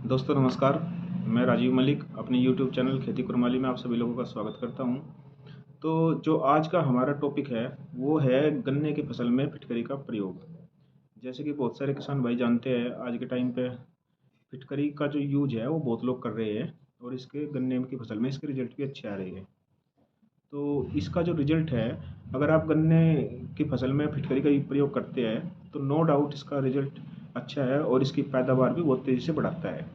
दोस्तों नमस्कार। मैं राजीव मलिक अपने YouTube चैनल खेती कुरमाली में आप सभी लोगों का स्वागत करता हूं। तो जो आज का हमारा टॉपिक है वो है गन्ने की फसल में फिटकरी का प्रयोग। जैसे कि बहुत सारे किसान भाई जानते हैं, आज के टाइम पे फिटकरी का जो यूज है वो बहुत लोग कर रहे हैं और इसके गन्ने की फसल में इसके रिजल्ट भी अच्छे आ रहे हैं। तो इसका जो रिजल्ट है, अगर आप गन्ने की फसल में फिटकरी का प्रयोग करते हैं तो नो डाउट इसका रिजल्ट अच्छा है और इसकी पैदावार भी बहुत तेज़ी से बढ़ाता है।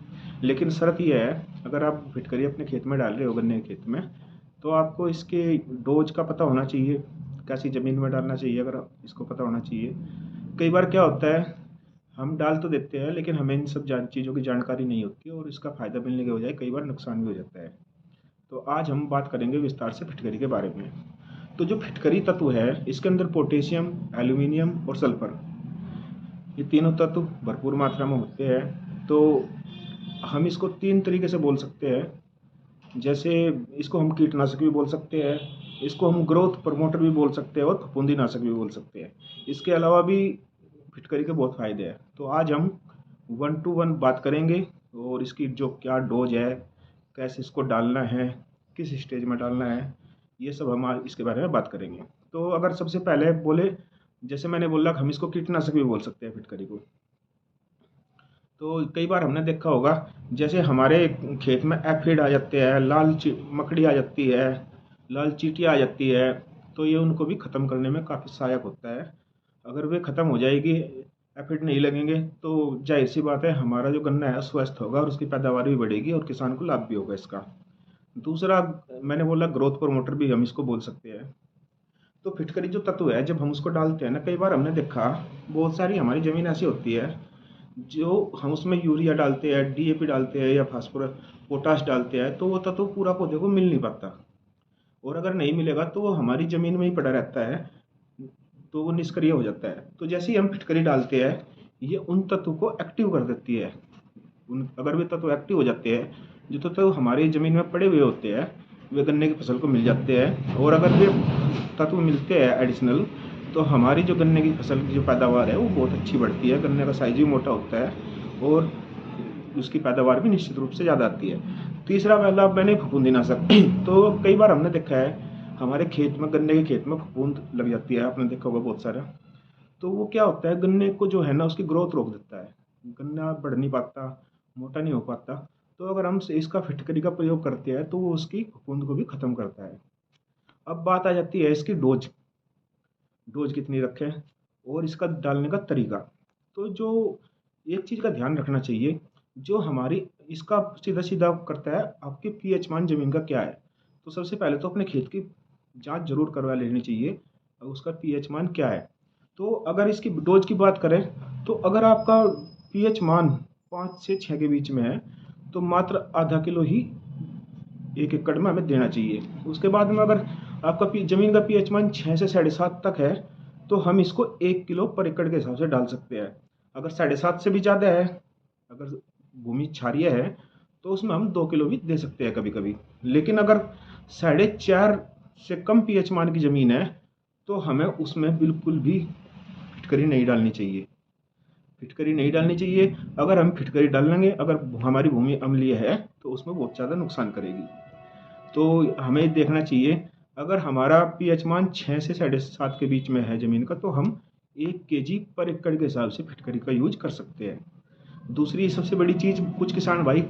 लेकिन शर्त यह है, अगर आप फिटकरी अपने खेत में डाल रहे हो गन्ने के खेत में, तो आपको इसके डोज का पता होना चाहिए, कैसी ज़मीन में डालना चाहिए अगर इसको पता होना चाहिए। कई बार क्या होता है, हम डाल तो देते हैं लेकिन हमें इन सब चीज़ों की जानकारी नहीं होती और इसका फ़ायदा मिलने के बजाय कई बार नुकसान भी हो जाता है। तो आज हम बात करेंगे विस्तार से फिटकरी के बारे में। तो जो फिटकरी तत्व है, इसके अंदर पोटेशियम, एल्यूमिनियम और सल्फर, ये तीनों तत्व भरपूर मात्रा में होते हैं। तो हम इसको तीन तरीके से बोल सकते हैं। जैसे इसको हम कीटनाशक भी बोल सकते हैं, इसको हम ग्रोथ प्रमोटर भी बोल सकते हैं और फफूंदीनाशक भी बोल सकते हैं। इसके अलावा भी फिटकरी के बहुत फ़ायदे हैं। तो आज हम 1 टू 1 बात करेंगे और इसकी जो क्या डोज है, कैसे इसको डालना है, किस स्टेज में डालना है, ये सब हम आज इसके बारे में बात करेंगे। तो अगर सबसे पहले बोले, जैसे मैंने बोला हम इसको कीटनाशक भी बोल सकते हैं फिटकरी को। तो कई बार हमने देखा होगा, जैसे हमारे खेत में एफिड आ जाते हैं, मकड़ी आ जाती है, लाल चींटी आ जाती है, तो ये उनको भी ख़त्म करने में काफ़ी सहायक होता है। अगर वे ख़त्म हो जाएगी, एफिड नहीं लगेंगे, तो जाहिर सी बात है हमारा जो गन्ना है स्वस्थ होगा और उसकी पैदावार भी बढ़ेगी और किसान को लाभ भी होगा इसका। दूसरा, मैंने बोला ग्रोथ प्रमोटर भी हम इसको बोल सकते हैं। तो फिटकरी जो तत्व है, जब हम उसको डालते हैं ना, कई बार हमने देखा बहुत सारी हमारी ज़मीन ऐसी होती है जो हम उसमें यूरिया डालते हैं, डीएपी डालते हैं या फास्फोरस पोटाश डालते हैं, तो वो तत्व पूरा पौधे को मिल नहीं पाता और अगर नहीं मिलेगा तो वो हमारी ज़मीन में ही पड़ा रहता है, तो वो निष्क्रिय हो जाता है। तो जैसे ही हम फिटकरी डालते हैं, ये उन तत्व को एक्टिव कर देती है। अगर वे तत्व एक्टिव हो जाते हैं, जो तत्व हमारी ज़मीन में पड़े हुए होते हैं, वे गन्ने की फसल को मिल जाते हैं और अगर वे तत्व मिलते हैं एडिशनल, तो हमारी जो गन्ने की फसल की जो पैदावार है वो बहुत अच्छी बढ़ती है, गन्ने का साइज भी मोटा होता है और उसकी पैदावार भी निश्चित रूप से ज़्यादा आती है। तीसरा वाला मैंने फफूंदीनाशक तो कई बार हमने देखा है हमारे खेत में, गन्ने के खेत में फफूंद लग जाती है, आपने देखा होगा बहुत सारा। तो वो क्या होता है, गन्ने को जो है ना उसकी ग्रोथ रोक देता है, गन्ना बढ़ नहीं पाता, मोटा नहीं हो पाता। तो अगर हम इसका फिटकरी का प्रयोग करते हैं तो वो उसकी फफूंद को भी ख़त्म करता है। अब बात आ जाती है इसकी डोज, डोज कितनी रखें और इसका डालने का तरीका। तो जो एक चीज़ का ध्यान रखना चाहिए, जो हमारी इसका सीधा सीधा करता है आपके पीएच मान ज़मीन का क्या है। तो सबसे पहले तो अपने खेत की जांच जरूर करवा लेनी चाहिए, उसका पीएच मान क्या है। तो अगर इसकी डोज की बात करें, तो अगर आपका पीएच मान 5 से 6 के बीच में है, तो मात्र आधा किलो ही 1 एकड़ में हमें देना चाहिए। उसके बाद में अगर आपका ज़मीन का पीएच मान 6 से 7.5 तक है, तो हम इसको 1 किलो पर एकड़ के हिसाब से डाल सकते हैं। अगर 7.5 से भी ज़्यादा है, अगर भूमि क्षारीय है, तो उसमें हम 2 किलो भी दे सकते हैं कभी कभी। लेकिन अगर 4.5 से कम पीएच मान की ज़मीन है, तो हमें उसमें बिल्कुल भी फिटकरी नहीं डालनी चाहिए, फिटकरी नहीं डालनी चाहिए। अगर हम फिटकरी डालेंगे, अगर हमारी भूमि अम्लीय है, तो उसमें बहुत ज़्यादा नुकसान करेगी। तो हमें देखना चाहिए, अगर हमारा पीएच मान 6 से 7.5 के बीच में है ज़मीन का, तो हम 1 kg पर एकड़ के हिसाब से फिटकरी का यूज कर सकते हैं। दूसरी सबसे बड़ी चीज़, कुछ किसान भाई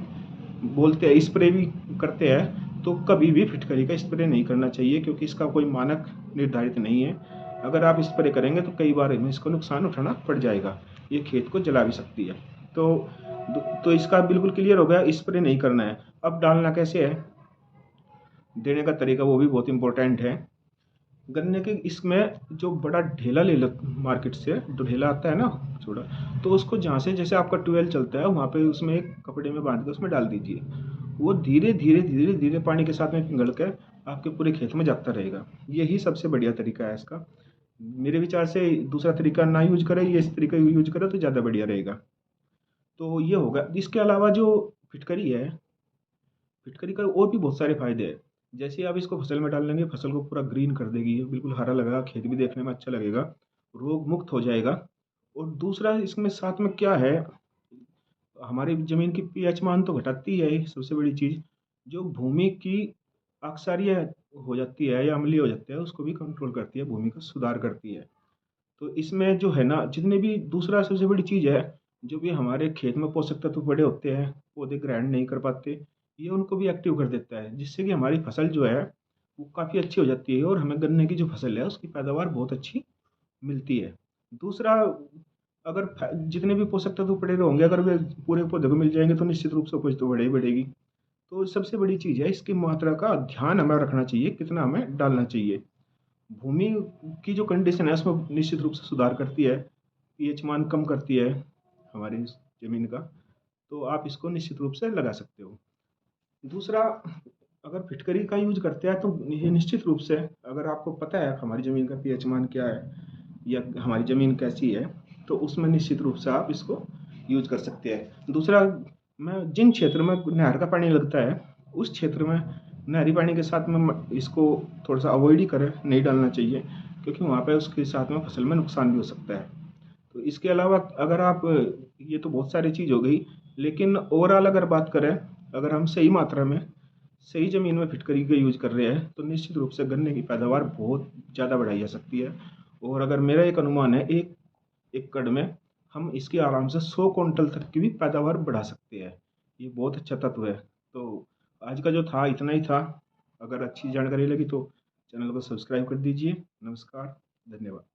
बोलते हैं स्प्रे भी करते हैं, तो कभी भी फिटकरी का स्प्रे नहीं करना चाहिए क्योंकि इसका कोई मानक निर्धारित नहीं है। अगर आप स्प्रे करेंगे तो कई बार हमें इसको नुकसान उठाना पड़ जाएगा, ये खेत को जला भी सकती है। तो इसका बिल्कुल क्लियर हो गया, स्प्रे नहीं करना है। अब डालना कैसे है, देने का तरीका वो भी बहुत इंपॉर्टेंट है। गन्ने के इसमें जो बड़ा ढेला ले लो मार्केट से, जो ढेला आता है ना छोटा, तो उसको जहाँ से जैसे आपका ट्यूबवेल चलता है वहाँ पे उसमें एक कपड़े में बांध के उसमें डाल दीजिए। वो धीरे धीरे धीरे धीरे पानी के साथ में पिघल कर आपके पूरे खेत में जाता रहेगा। यही सबसे बढ़िया तरीका है इसका। मेरे विचार से दूसरा तरीका ना यूज करें, ये इस तरीका यूज करें तो ज़्यादा बढ़िया रहेगा। तो ये होगा। इसके अलावा जो फिटकरी है, फिटकरी का और भी बहुत सारे फायदे हैं। जैसे आप इसको फसल में डाल लेंगे, फसल को पूरा ग्रीन कर देगी, बिल्कुल हरा लगेगा, खेत भी देखने में अच्छा लगेगा, रोग मुक्त हो जाएगा। और दूसरा इसमें साथ में क्या है, हमारी ज़मीन की पीएच मान तो घटाती है ये सबसे बड़ी चीज़। जो भूमि की अक्सारियाँ हो जाती है या अम्लीय हो जाती है, उसको भी कंट्रोल करती है, भूमि का सुधार करती है। तो इसमें जो है ना, जितने भी दूसरा सबसे बड़ी चीज़ है, जो भी हमारे खेत में पोषक तत्व पड़े होते हैं, पौधे ग्रहण नहीं कर पाते, ये उनको भी एक्टिव कर देता है, जिससे कि हमारी फसल जो है, वो काफ़ी अच्छी हो जाती है और हमें गन्ने की जो फसल है, उसकी पैदावार बहुत अच्छी मिलती है। दूसरा, अगर जितने भी पोषक तत्व पड़े होंगे, अगर वे पूरे पौधे को मिल जाएंगे, तो निश्चित रूप से उपज तो बढ़े ही बढ़ेगी। तो सबसे बड़ी चीज़ है, इसकी मात्रा का ध्यान हमें रखना चाहिए, कितना हमें डालना चाहिए। भूमि की जो कंडीशन है, उसमें निश्चित रूप से सुधार करती है, पीएच मान कम करती है हमारी ज़मीन का। तो आप इसको निश्चित रूप से लगा सकते हो। दूसरा, अगर फिटकरी का यूज़ करते हैं, तो ये निश्चित रूप से, अगर आपको पता है हमारी ज़मीन का पीएच मान क्या है या हमारी ज़मीन कैसी है, तो उसमें निश्चित रूप से आप इसको यूज़ कर सकते हैं। दूसरा, मैं जिन क्षेत्र में नहर का पानी लगता है, उस क्षेत्र में नहरी पानी के साथ में इसको थोड़ा सा अवॉइड ही करें, नहीं डालना चाहिए, क्योंकि वहाँ पे उसके साथ में फसल में नुकसान भी हो सकता है। तो इसके अलावा अगर आप, ये तो बहुत सारी चीज़ हो गई, लेकिन ओवरऑल अगर बात करें, अगर हम सही मात्रा में सही ज़मीन में फिटकरी का यूज़ कर रहे हैं, तो निश्चित रूप से गन्ने की पैदावार बहुत ज़्यादा बढ़ाई जा सकती है। और अगर मेरा एक अनुमान है, एक एकड़ में हम इसकी आराम से 100 क्विंटल तक की भी पैदावार बढ़ा सकते हैं। ये बहुत अच्छा तत्व है। तो आज का जो था, इतना ही था। अगर अच्छी जानकारी लगी तो चैनल को सब्सक्राइब कर दीजिए। नमस्कार, धन्यवाद।